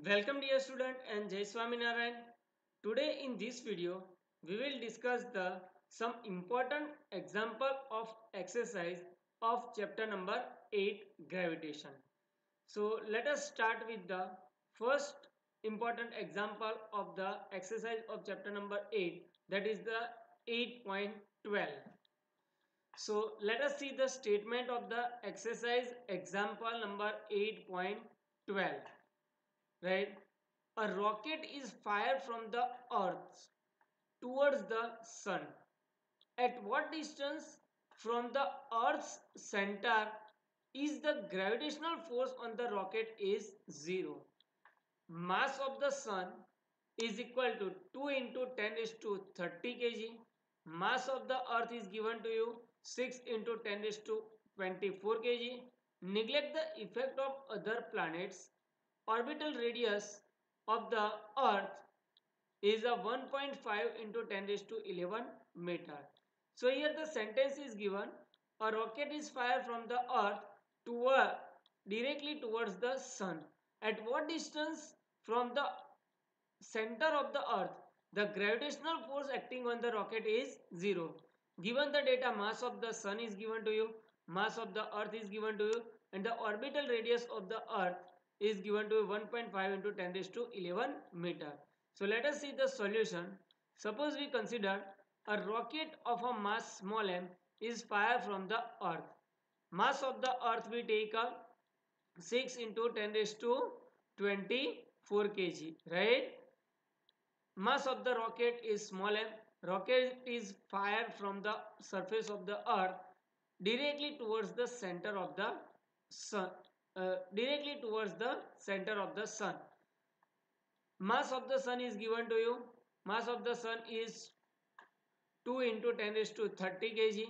Welcome dear student and Jai Swaminarayan. Today in this video we will discuss the some important example of exercise of chapter number 8 gravitation. So let us start with the first important example of the exercise of chapter number 8, that is the 8.12. So let us see the statement of the exercise example number 8.12. Right? A rocket is fired from the earth towards the sun. At what distance from the earth's center is the gravitational force on the rocket is 0. Mass of the sun is equal to 2 into 10 is to 30 kg. Mass of the earth is given to you 6 into 10 is to 24 kg. Neglect the effect of other planets. Orbital radius of the earth is a 1.5 into 10 raised to 11 meter. So here the sentence is given: a rocket is fired from the earth toward directly towards the sun. At what distance from the center of the earth the gravitational force acting on the rocket is 0? Given the data, mass of the sun is given to you, mass of the earth is given to you, and the orbital radius of the earth is given to 1.5 into 10 raised to 11 meter. So let us see the solution. Suppose we consider a rocket of a mass small m is fired from the earth. Mass of the earth we take a 6 into 10 raised to 24 kg, right? Mass of the rocket is small m. Rocket is fired from the surface of the earth directly towards the center of the sun. Directly towards the center of the sun. Mass of the sun is given to you. Mass of the sun is 2 into 10 raised to 30 kg,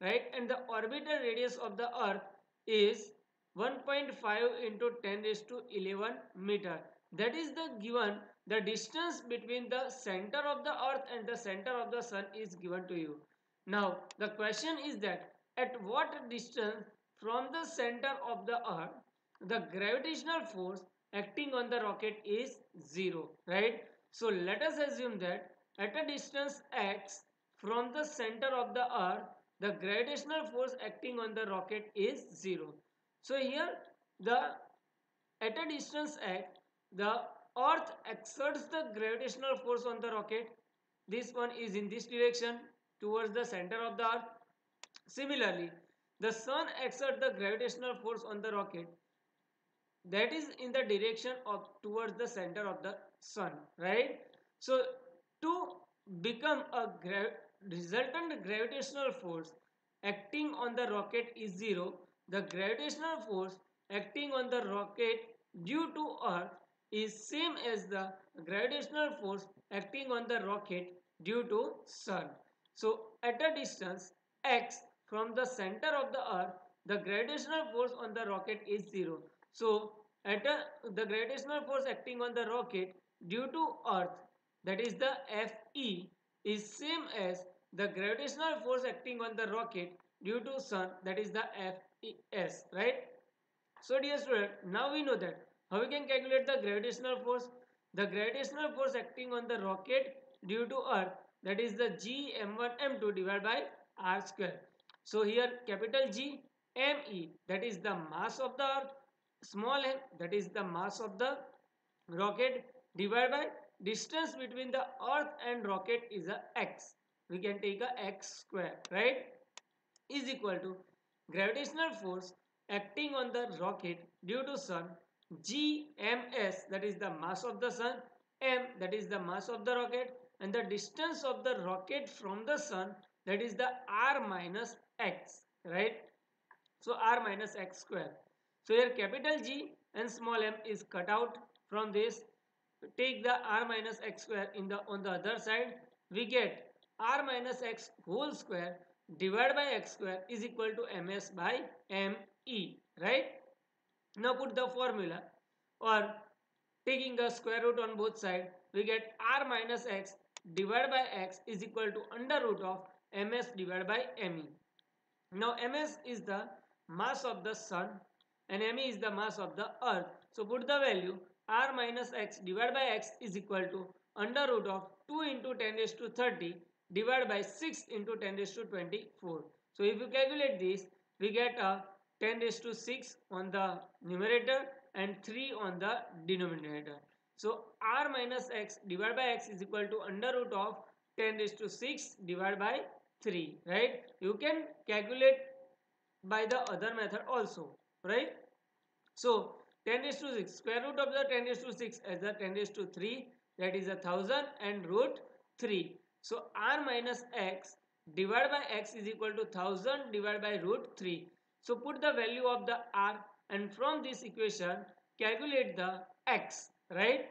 right? And the orbital radius of the earth is 1.5 into 10 raised to 11 meter. That is the given, the distance between the center of the earth and the center of the sun is given to you. Now the question is that at what distance from the center of the earth the gravitational force acting on the rocket is 0, right? So let us assume that at a distance x from the center of the earth the gravitational force acting on the rocket is 0. So here the at a distance x the earth exerts the gravitational force on the rocket. This one is in this direction towards the center of the earth. Similarly, the sun exerts the gravitational force on the rocket, that is in the direction of towards the center of the sun, right? So to become a resultant gravitational force acting on the rocket is 0, the gravitational force acting on the rocket due to earth is same as the gravitational force acting on the rocket due to sun. So at a distance x from the center of the earth the gravitational force on the rocket is 0. So the gravitational force acting on the rocket due to earth, that is the Fe, is same as the gravitational force acting on the rocket due to sun, that is the Fes, right? So dear student, now we know that how we can calculate the gravitational force. The gravitational force acting on the rocket due to earth, that is the G m1 m2 divided by r square. So here capital G me, that is the mass of the earth, small m, that is the mass of the rocket, divided by distance between the earth and rocket is a x. We can take a x square, right? Is equal to gravitational force acting on the rocket due to sun, gms, that is the mass of the sun, m, that is the mass of the rocket, and the distance of the rocket from the sun, that is the r minus x, right? So r minus x square. So here capital G and small m is cut out from this. Take the r minus x square in the on the other side. We get r minus x whole square divided by x square is equal to ms by me, right? Now put the formula, or taking the square root on both sides, we get r minus x divided by x is equal to under root of ms divided by me. Now ms is the mass of the sun and me is the mass of the earth. So put the value r minus x divided by x is equal to under root of 2 into 10 raised to 30 divided by 6 into 10 raised to 24. So if you calculate this, we get a 10 raised to 6 on the numerator and 3 on the denominator. So r minus x divided by x is equal to under root of 10 raised to 6 divided by 3, right? You can calculate by the other method also, right? So 10 raised to 6, square root of the 10 raised to 6 as the 10 raised to 3, that is 1000 and root 3. So r minus x divided by x is equal to 1000 divided by root 3. So put the value of the r and from this equation calculate the x, right?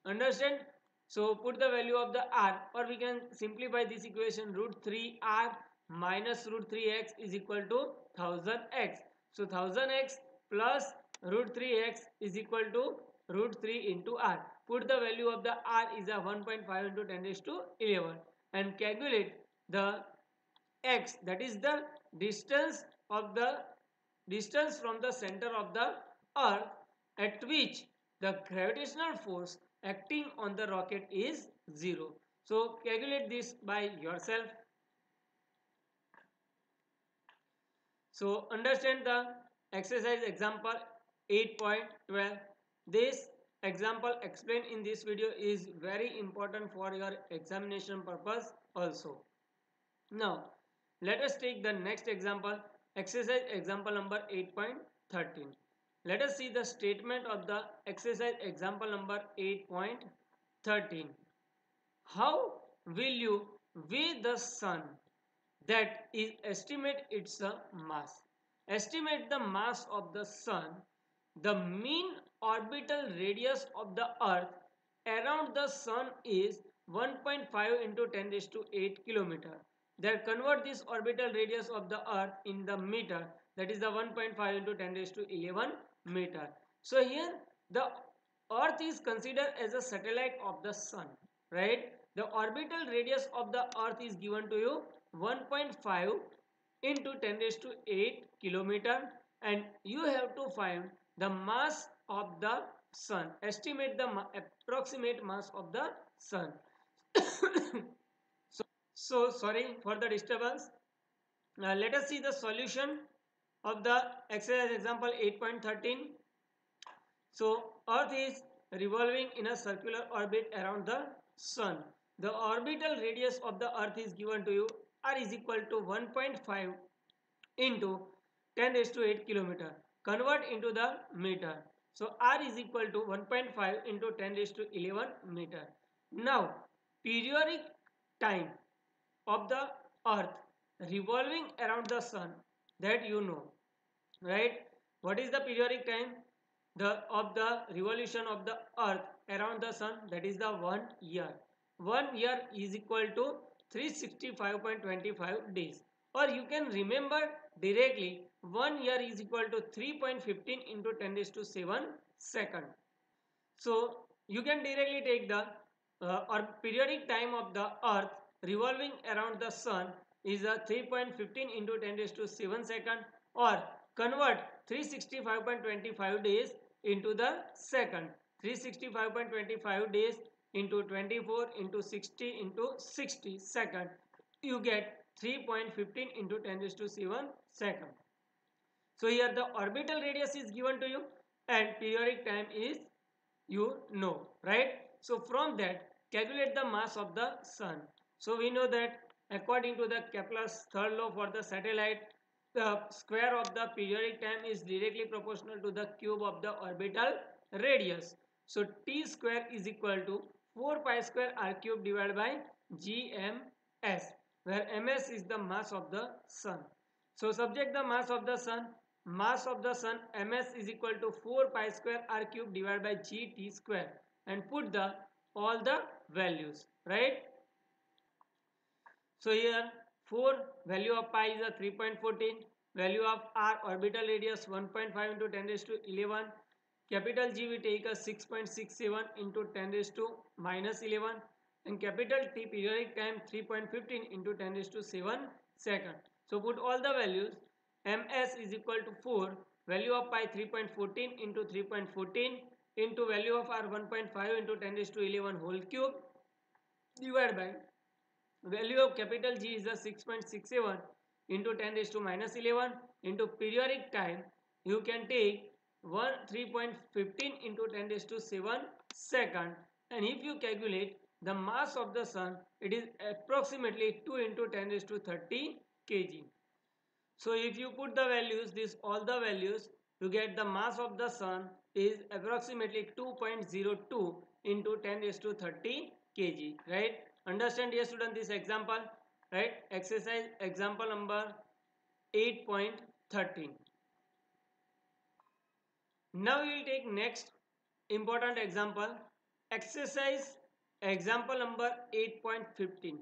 Understand? So put the value of the r, or we can simplify this equation, root 3r minus root 3x is equal to 1000x. So 1000x plus root 3x is equal to root 3 into r. Put the value of the r is a 1.5 into 10 raised to 11 and calculate the x, that is the distance from the center of the earth at which the gravitational force acting on the rocket is 0. So calculate this by yourself. So understand the exercise example 8.12. This example explained in this video is very important for your examination purpose also. Now let us take the next example, exercise example number 8.13. Let us see the statement of the exercise example number 8.13. How will you weigh the sun? That is, estimate its mass. Estimate the mass of the sun. The mean orbital radius of the earth around the sun is 1.5 into 10 raised to 8 kilometer. Then convert this orbital radius of the earth in the meter, that is the 1.5 into 10 raised to 11 meter. So here the earth is considered as a satellite of the sun, right? The orbital radius of the earth is given to you 1.5 into 10 raised to 8 kilometer, and you have to find the mass of the sun. Estimate the approximate mass of the sun. so sorry for the disturbance. Now let us see the solution of the exercise example 8.13. So earth is revolving in a circular orbit around the sun. The orbital radius of the earth is given to you, r is equal to 1.5 into 10 raised to 8 kilometer. Convert into the meter. So r is equal to 1.5 into 10 raised to 11 meter. Now periodic time of the earth revolving around the sun, that you know, right? What is the periodic time of the revolution of the earth around the sun? That is the 1 year. 1 year is equal to 365.25 days, or you can remember directly 1 year is equal to 3.15 into 10 raised to 7 second. So you can directly take the or periodic time of the earth revolving around the sun is a 3.15 into 10 raised to 7 second, or convert 365.25 days into the second. 365.25 days into 24 into 60 into 60 second, you get 3.15 into 10 raised to 7 second. So here the orbital radius is given to you and periodic time is you know, right? So from that calculate the mass of the sun. So we know that according to the Kepler's third law for the satellite, the square of the periodic time is directly proportional to the cube of the orbital radius. So t square is equal to 4 pi square r cube divided by gms, where ms is the mass of the sun. So subject the mass of the sun. Mass of the sun ms is equal to 4 pi square r cube divided by gt square, and put the all the values, right? So here 4, value of pi is a 3.14, value of r orbital radius 1.5 into 10 raised to 11, capital G we take a 6.67 into 10 raised to minus 11, and capital T periodic time 3.15 into 10 raised to 7 second. So put all the values. ms is equal to 4, value of pi 3.14 into 3.14 into value of r 1.5 into 10 raised to 11 whole cube divided by value of capital G is a 6.67 into 10 raised to minus 11 into periodic time. You can take 3.15 into 10 raised to 7 second, and if you calculate the mass of the sun, it is approximately 2 into 10 raised to 30 kg. So if you put the values, all the values, you get the mass of the sun is approximately 2.02 into 10 raised to 30 kg, right? Understand, dear student, this example, right? Exercise example number 8.13. Now we will take next important example, exercise example number 8.15.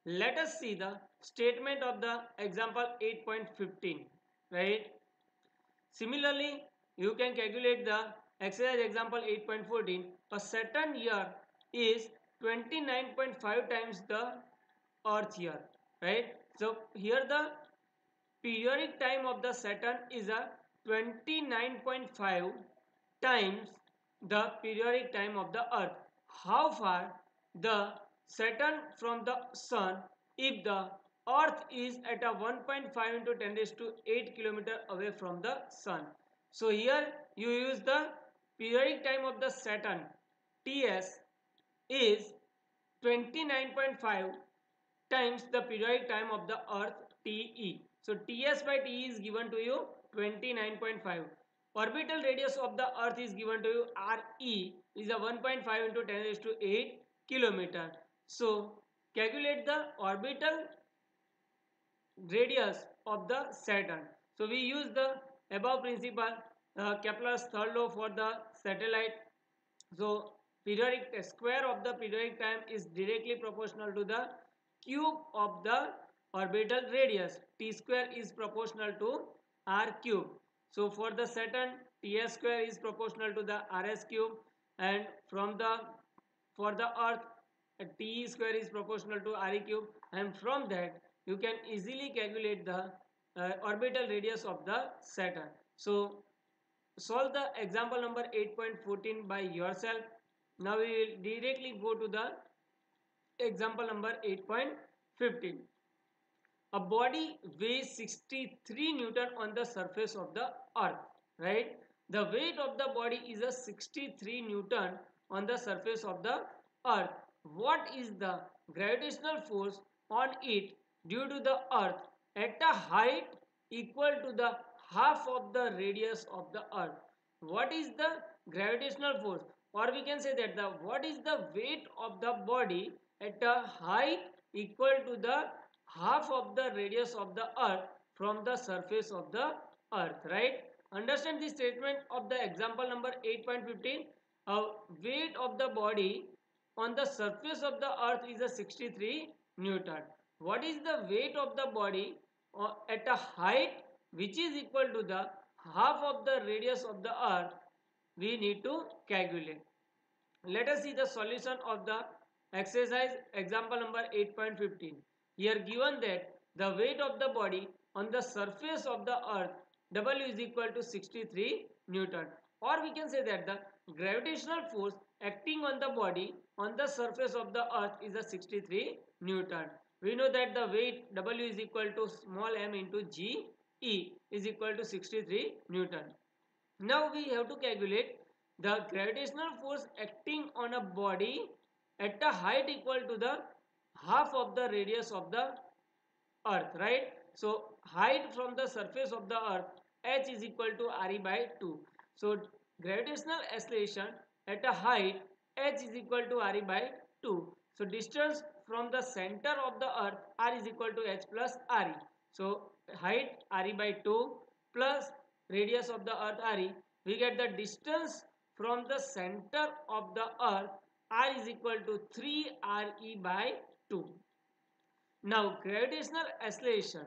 Let us see the statement of the example 8.15, right? Similarly, you can calculate the exercise example 8.14. A Saturn year is 29.5 times the Earth year, right? So here the periodic time of the Saturn is a 29.5 times the periodic time of the Earth. How far the Saturn from the Sun if the Earth is at a 1.5 into 10 raised to 8 kilometer away from the Sun. So here you use the periodic time of the Saturn, TS, is 29.5 times the periodic time of the Earth, TE. So TS by TE is given to you 29.5. Orbital radius of the Earth is given to you, RE is a 1.5 into 10 raised to 8 kilometer. So calculate the orbital radius of the Saturn. So we use the above principle, Kepler's third law for the satellite. So periodic square of the periodic time is directly proportional to the cube of the orbital radius. T square is proportional to r cube. So for the Saturn, Ts square is proportional to the rs cube, and for the Earth, Te square is proportional to re cube, and from that you can easily calculate the orbital radius of the Saturn. So solve the example number 8.14 by yourself. Now we will directly go to the example number 8.15. A body weighs 63 Newton on the surface of the Earth, right? The weight of the body is a 63 Newton on the surface of the Earth. What is the gravitational force on it due to the Earth at a height equal to the half of the radius of the Earth? What is the gravitational force, or we can say that what is the weight of the body at a height equal to the half of the radius of the Earth from the surface of the Earth, right? Understand the statement of the example number 8.15. Weight of the body on the surface of the Earth is a 63 Newton. What is the weight of the body at a height which is equal to the half of the radius of the Earth? We need to calculate. Let us see the solution of the exercise example number 8.15. Here given that the weight of the body on the surface of the Earth, W is equal to 63 Newton, or we can say that the gravitational force acting on the body on the surface of the Earth is a 63 Newton. We know that the weight W is equal to small m into G E is equal to 63 Newton. Now we have to calculate the gravitational force acting on a body at a height equal to the half of the radius of the Earth, right? So height from the surface of the Earth, h is equal to re by 2. So gravitational acceleration at a height, h is equal to re by 2. So distance from the center of the Earth, r is equal to h plus re. So height re by 2 plus radius of the Earth re, we get the distance from the center of the Earth, r is equal to 3 re by 2. Now gravitational acceleration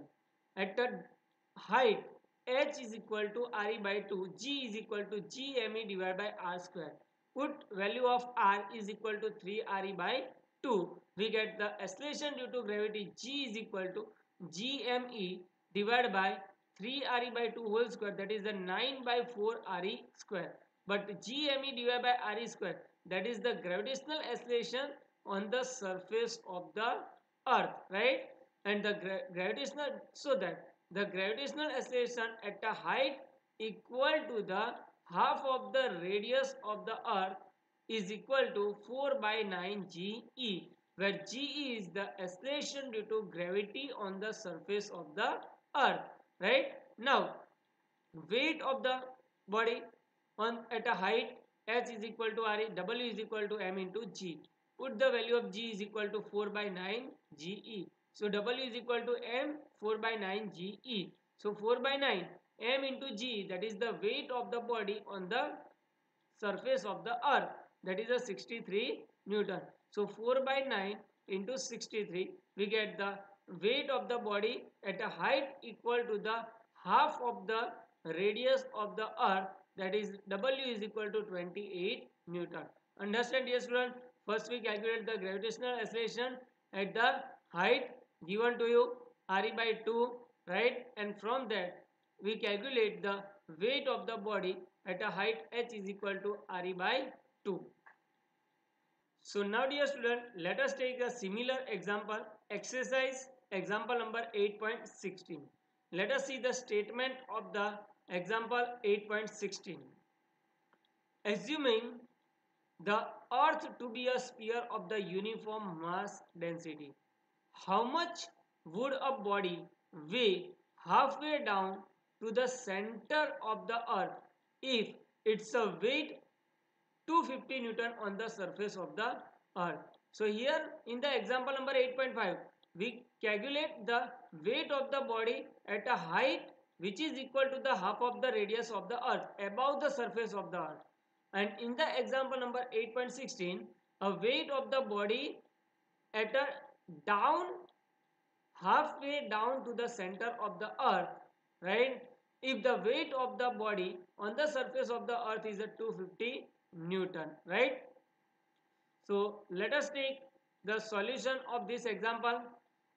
at a height, h is equal to re by 2, g is equal to gme divided by r square. Put value of r is equal to 3 re by 2. We get the acceleration due to gravity g is equal to gme divided by 3 re by 2 whole square, that is the 9 by 4 re square. but gme divided by r square, that is the gravitational acceleration on the surface of the earth, right? And the gravitational, so that the gravitational acceleration at a height equal to the half of the radius of the earth is equal to 4 by 9 GE, where GE is the acceleration due to gravity on the surface of the earth, right? Now, weight of the body on at a height, h is equal to r, w is equal to m into g. Put the value of g is equal to 4 by 9 GE. So w is equal to m 4 by 9 GE. So 4 by 9 m into g, that is the weight of the body on the surface of the earth, that is a 63 Newton. So 4 by 9 into 63, we get the weight of the body at a height equal to the half of the radius of the earth, that is W is equal to 28 Newton. Understand, dear student? First we calculate the gravitational acceleration at the height given to you, RE by 2, right? And from that we calculate the weight of the body at a height h is equal to RE by 2. So now dear student, let us take a similar example, exercise example number 8.16. Let us see the statement of the example 8.16. Assuming the earth to be a sphere of the uniform mass density, how much would a body weigh halfway down to the center of the earth if its a weight 250 Newton on the surface of the earth? So here in the example number 8.5, we calculate the weight of the body at a height which is equal to the half of the radius of the earth above the surface of the earth. And in the example number 8.16, a weight of the body at a down, halfway down to the center of the earth, right? If the weight of the body on the surface of the earth is a 250 Newton, right? So let us take the solution of this example.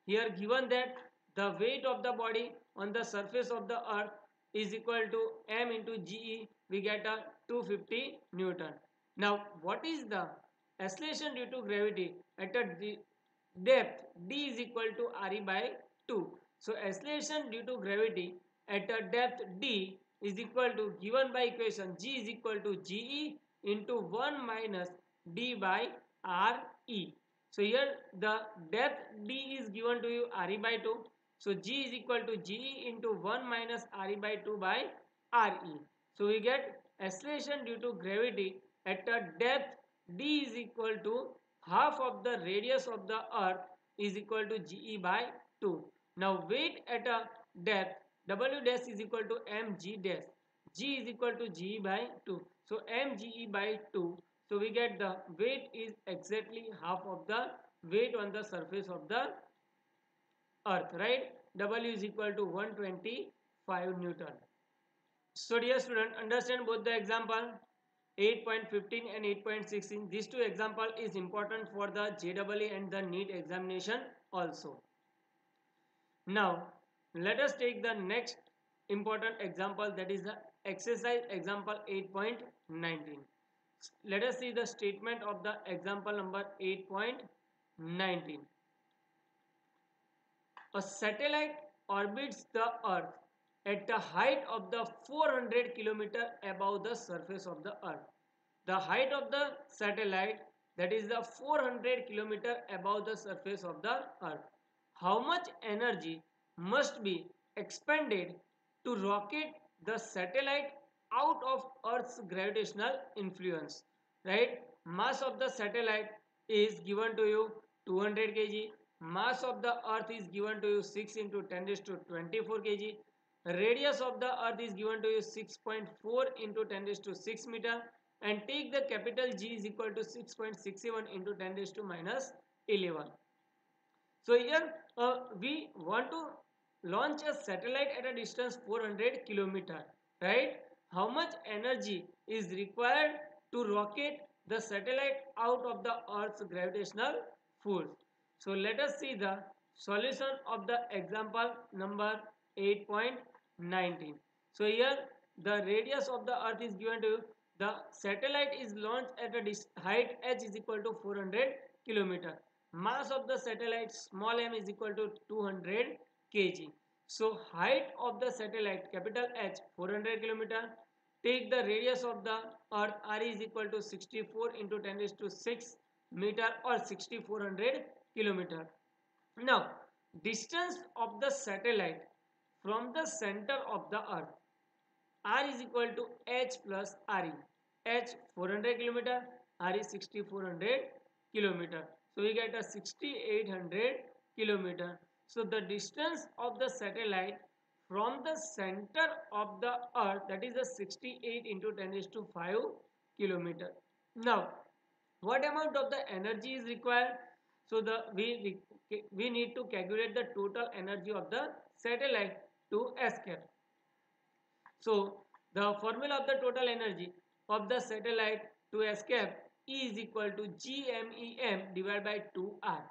Here given that the weight of the body on the surface of the earth is equal to m into GE, we get a 250 Newton. Now what is the acceleration due to gravity at a depth d is equal to RE by 2. So acceleration due to gravity at a depth d is equal to, given by equation, g is equal to GE into 1 minus d by RE. So here the depth d is given to you RE by 2. So g is equal to GE into 1 minus RE by 2 by RE. So we get acceleration due to gravity at a depth d is equal to half of the radius of the earth is equal to GE by 2. Now weight at a depth, W dash is equal to mg dash. G is equal to GE by 2. So mge by 2. So we get the weight is exactly half of the weight on the surface of the earth, right? W is equal to 125 Newton. So dear student, understand both the example 8.15 and 8.16. These two example is important for the JEE and the NEET examination also. Now let us take the next important example, that is the exercise example 8.19. Let us see the statement of the example number 8.19. A satellite orbits the earth at the height of the 400 km above the surface of the earth. The height of the satellite, that is the 400 km above the surface of the earth. How much energy must be expended to rocket the satellite out of Earth's gravitational influence, right? Mass of the satellite is given to you 200 kg. Mass of the earth is given to you 6 into 10 raised to 24 kg. Radius of the earth is given to you 6.4 into 10 raised to 6 meter. And take the capital G is equal to 6.67 into 10 raised to minus 11. So here we want to launch a satellite at a distance 400 km, right? How much energy is required to rocket the satellite out of the Earth's gravitational force? So let us see the solution of the example number 8.19. So here the radius of the earth is given to you The satellite is launched at a height h is equal to 400 kilometer. Mass of the satellite small m is equal to 200 kg. So height of the satellite capital H 400 kilometer. Take the radius of the earth r is equal to 64 into 10 raised to 6 meter or 6400 kilometer. Now distance of the satellite from the center of the earth r is equal to h plus re. H 400 kilometer, r is 6400 kilometer. So we get a 6800 kilometer. So the distance of the satellite from the center of the earth, that is a 68 into 10 raised to 5 kilometer. Now what amount of the energy is required? So we need to calculate the total energy of the satellite to escape. So the formula of the total energy of the satellite to escape E is equal to GMEM divided by 2R.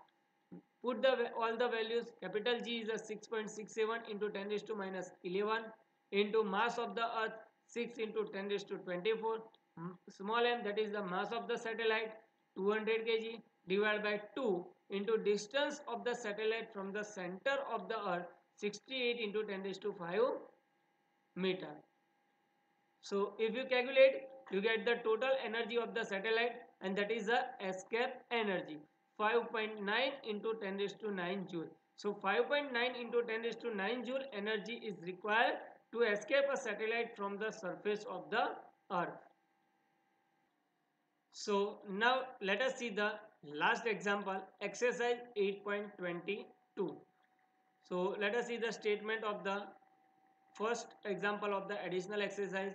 Put all the values. Capital G is a 6.67 into 10 raised to minus 11 into mass of the earth 6 into 10 raised to 24. Small m, that is the mass of the satellite, 200 kg, divided by 2 into distance of the satellite from the center of the earth 68 into 10 raised to 5 meter. So if you calculate, you get the total energy of the satellite, and that is the escape energy, 5.9 into 10 raised to 9 joule. So 5.9 into 10 raised to 9 joule energy is required to escape a satellite from the surface of the earth. So now let us see the last example, exercise 8.22. So let us see the statement of the first example of the additional exercise.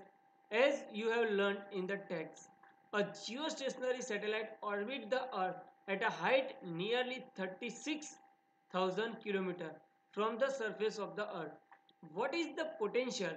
As you have learned in the text, a geostationary satellite orbits the earth at a height nearly 36,000 km from the surface of the earth. What is the potential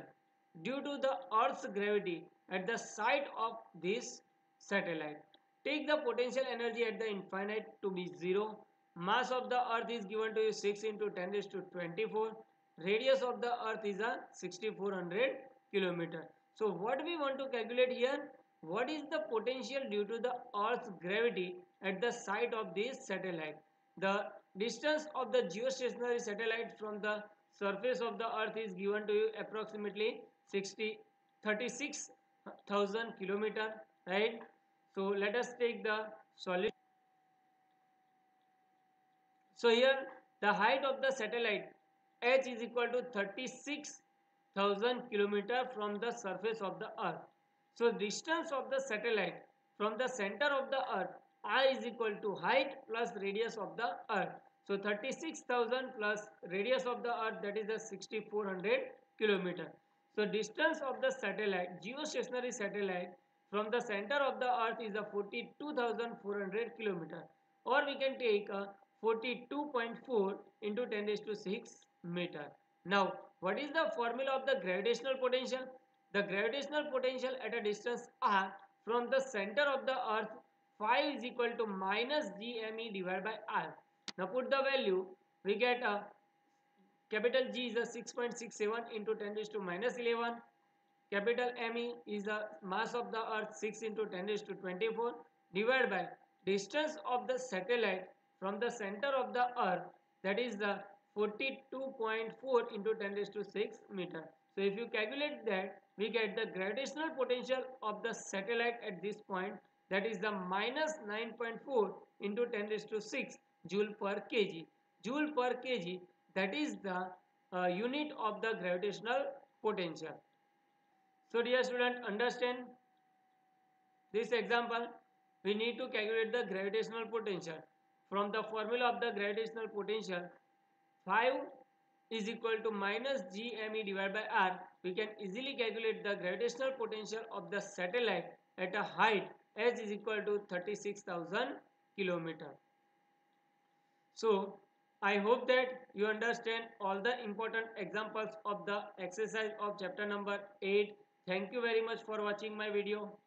due to the earth's gravity at the site of this satellite? Take the potential energy at the infinite to be 0. Mass of the earth is given to you 6 into 10 raised to 24. Radius of the earth is a 6400 kilometer. So what we want to calculate here, what is the potential due to the earth's gravity at the site of this satellite? The distance of the geostationary satellite from the surface of the earth is given to you approximately 36,000 kilometer, right? So let us take the solution. So here the height of the satellite h is equal to 36,000 km from the surface of the earth. So distance of the satellite from the center of the earth r is equal to height plus radius of the earth. So 36,000 plus radius of the earth, that is the 6400 km. So distance of the satellite, geostationary satellite, from the center of the earth is a 42,400 km, or we can take a 42.4 into 10 raised to 6 meter. Now what is the formula of the gravitational potential? The gravitational potential at a distance r from the center of the earth phi is equal to minus gme divided by r. Now put the value, we get a capital G is a 6.67 into 10 raised to minus 11. Capital ME is the mass of the earth 6 into 10 raised to 24 divided by distance of the satellite from the center of the earth, that is the 42.4 into 10 raised to 6 meter. So if you calculate that, we get the gravitational potential of the satellite at this point, that is the minus 9.4 into 10 raised to 6 joule per kg. Joule per kg, that is the unit of the gravitational potential. So dear student, understand this example. We need to calculate the gravitational potential. From the formula of the gravitational potential, 5 is equal to minus gme divided by r, we can easily calculate the gravitational potential of the satellite at a height h is equal to 36,000 km. So I hope that you understand all the important examples of the exercise of chapter number 8. Thank you very much for watching my video.